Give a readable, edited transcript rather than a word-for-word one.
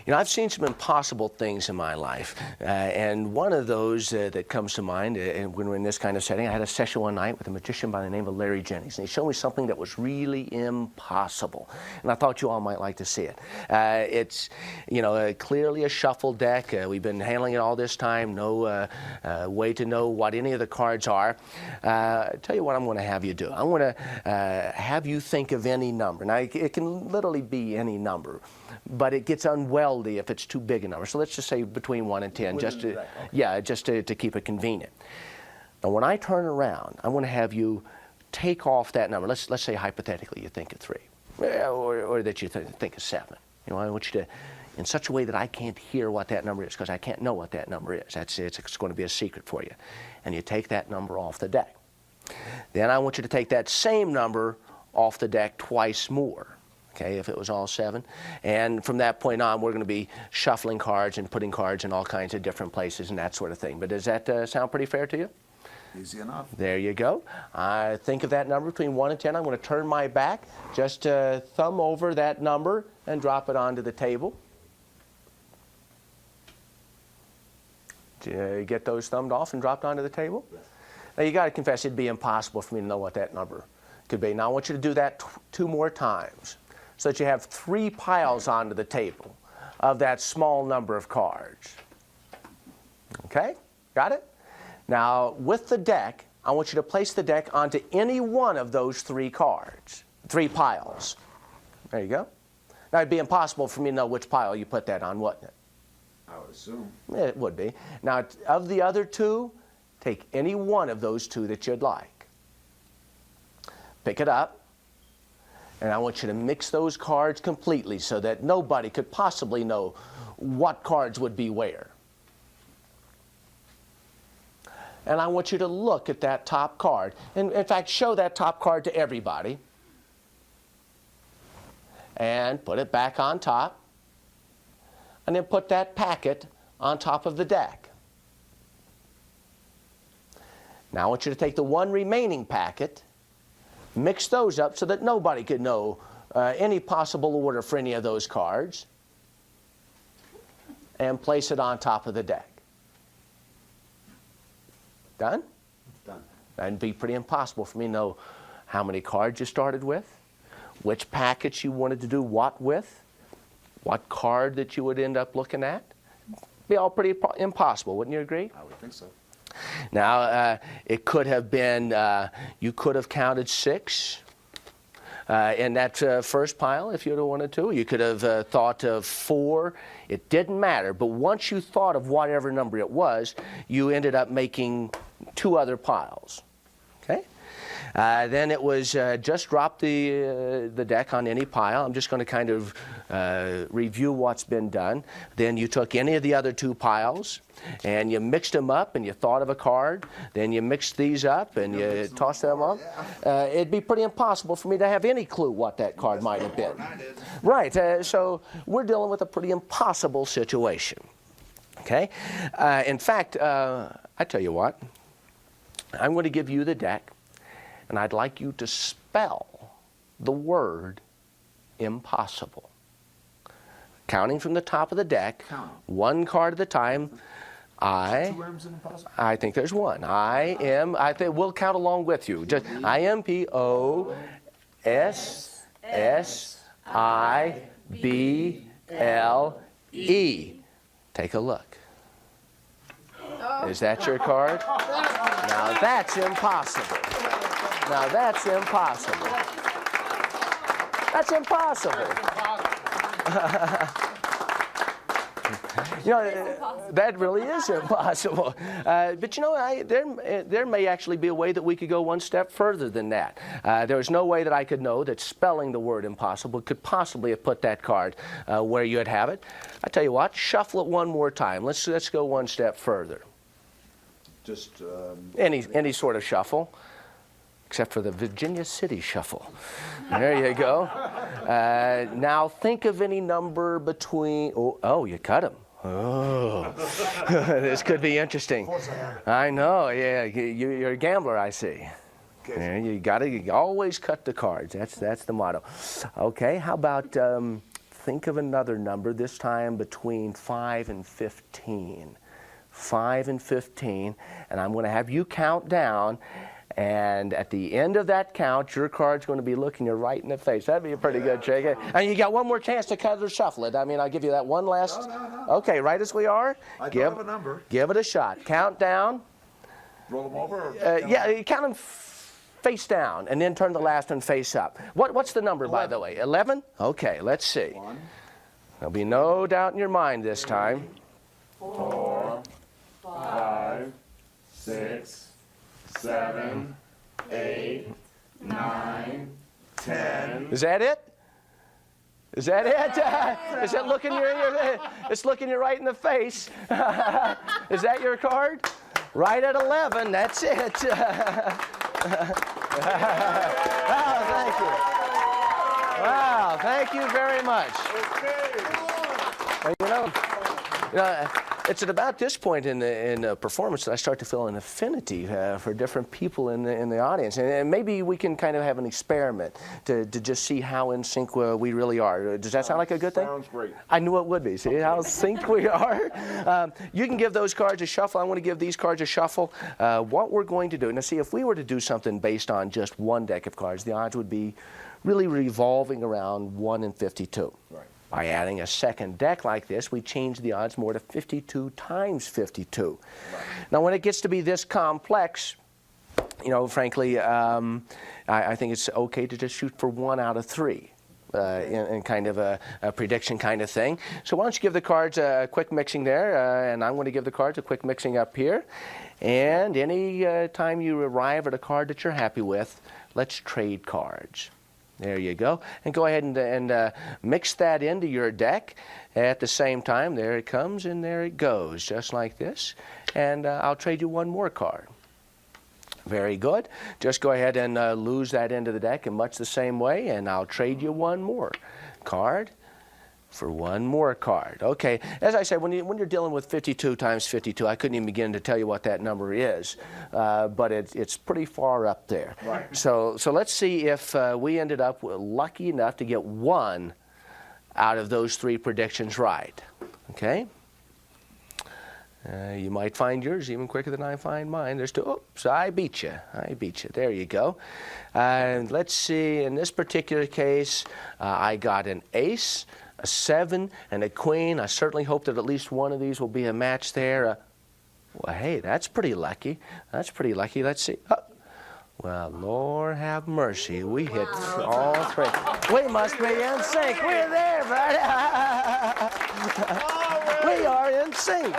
You know, I've seen some impossible things in my life, and one of those that comes to mind, and when we're in this kind of setting, I had a session one night with a magician by the name of Jennings, and he showed me something that was really impossible, and I thought you all might like to see it. It's, you know, clearly a shuffle deck. We've been handling it all this time, no way to know what any of the cards are. Tell you what I'm going to have you do. I'm going to have you think of any number. Now, it can literally be any number, but it gets unwieldy if it's too big a number. So let's just say between 1 and 10, just to, yeah, just to keep it convenient. Now, when I turn around, I want to have you take off that number. Let's say hypothetically you think of 3, or that you think of 7. You know, I want you to, in such a way that I can't hear what that number is, because I can't know what that number is. It's going to be a secret for you. And you take that number off the deck. Then I want you to take that same number off the deck twice more. Okay, if it was all 7. And from that point on, we're going to be shuffling cards and putting cards in all kinds of different places and that sort of thing. But does that sound pretty fair to you? Easy enough. There you go. I think of that number between 1 and 10. I'm going to turn my back, just thumb over that number and drop it onto the table. Did you get those thumbed off and dropped onto the table? Yes. Now, you got to confess, it'd be impossible for me to know what that number could be. Now, I want you to do that 2 more times, so that you have 3 piles onto the table of that small number of cards. Okay? Got it? Now, with the deck, I want you to place the deck onto any one of those 3 cards, 3 piles. There you go. Now, it'd be impossible for me to know which pile you put that on, wouldn't it? I would assume. It would be. Now, of the other 2, take any one of those 2 that you'd like. Pick it up. And I want you to mix those cards completely so that nobody could possibly know what cards would be where. And I want you to look at that top card. And in fact, show that top card to everybody. And put it back on top. And then put that packet on top of the deck. Now I want you to take the 1 remaining packet, mix those up so that nobody could know any possible order for any of those cards, and place it on top of the deck. Done? Done. That'd be pretty impossible for me to know how many cards you started with, which packets you wanted to do what with, what card that you would end up looking at. Be all pretty impossible, wouldn't you agree? I would think so. Now, it could have been, you could have counted 6 in that first pile if you'd have wanted to. You could have thought of 4. It didn't matter. But once you thought of whatever number it was, you ended up making 2 other piles. Okay? Then it was just drop the deck on any pile. I'm just going to kind of review what's been done. Then you took any of the other 2 piles and you mixed them up and you thought of a card. Then you mixed these up and you tossed them up. It'd be pretty impossible for me to have any clue what that card might have been. Right, so we're dealing with a pretty impossible situation. Okay? In fact, I tell you what, I'm going to give you the deck. And I'd like you to spell the word impossible. Counting from the top of the deck, 1 card at a time. 2 M's in impossible? I think there's 1. I think we'll count along with you. Just IMPOSSIBLE. Take a look. Is that your card? Now that's impossible. Now that's impossible. That's impossible. You know, that really is impossible. But you know, there may actually be a way that we could go 1 step further than that. There's no way that I could know that spelling the word impossible could possibly have put that card where you'd have it. I tell you what, shuffle it 1 more time. Let's go 1 step further. Just any sort of shuffle, except for the Virginia City shuffle. There you go. Now think of any number between. Oh, you cut them. Oh, this could be interesting. I know. Yeah, you're a gambler, I see. Yeah, you always cut the cards. That's the motto. Okay. How about think of another number, this time between 5 and 15. 5 and 15, and I'm going to have you count down, and at the end of that count, your card's going to be looking you right in the face. That'd be a pretty good trick. And you got one more chance to cut or shuffle it. I mean, I'll give you that one last. No. Okay, right as we are. I don't have a number. Give it a shot. Count down. Roll them over? Or Yeah, you count them face down, and then turn the last one face up. What's the number, 11. by the way? 11? Okay, let's see. 1, There'll be no doubt in your mind this time. 4, 5, 6, 7, 8, 9, 10. Is that it? Is that it? Is it looking you? It's looking you right in the face. Is that your card? Right at 11. That's it. Wow, thank you. Wow, thank you very much. Well, you know, it's at about this point in the performance that I start to feel an affinity for different people in the audience, and maybe we can kind of have an experiment to just see how in sync we really are. Does that sound like a good thing? Sounds great. I knew it would be. See how synced we are? You can give those cards a shuffle. I want to give these cards a shuffle. What we're going to do, now see, if we were to do something based on just one deck of cards, the odds would be really revolving around 1 in 52. Right. By adding a second deck like this, we change the odds more to 52 times 52. Right. Now, when it gets to be this complex, you know, frankly, I think it's okay to just shoot for 1 out of 3. In kind of a prediction kind of thing. So why don't you give the cards a quick mixing there, and I'm going to give the cards a quick mixing up here. And any time you arrive at a card that you're happy with, let's trade cards. There you go. And go ahead and mix that into your deck. At the same time, there it comes and there it goes, just like this. And I'll trade you one more card. Very good. Just go ahead and lose that into the deck in much the same way, and I'll trade you one more card for one more card. Okay, as I said, when you're dealing with 52 times 52, I couldn't even begin to tell you what that number is, but it's pretty far up there. Right. So let's see if we ended up lucky enough to get 1 out of those 3 predictions right. Okay? You might find yours even quicker than I find mine. There's 2. Oops, I beat you. I beat you. There you go. And let's see, in this particular case, I got an ace, a 7, and a queen. I certainly hope that at least one of these will be a match there. Well, hey, that's pretty lucky. That's pretty lucky. Let's see. Oh. Well, Lord have mercy. We hit all 3. We must be in sync. We're there, buddy. We are in sync.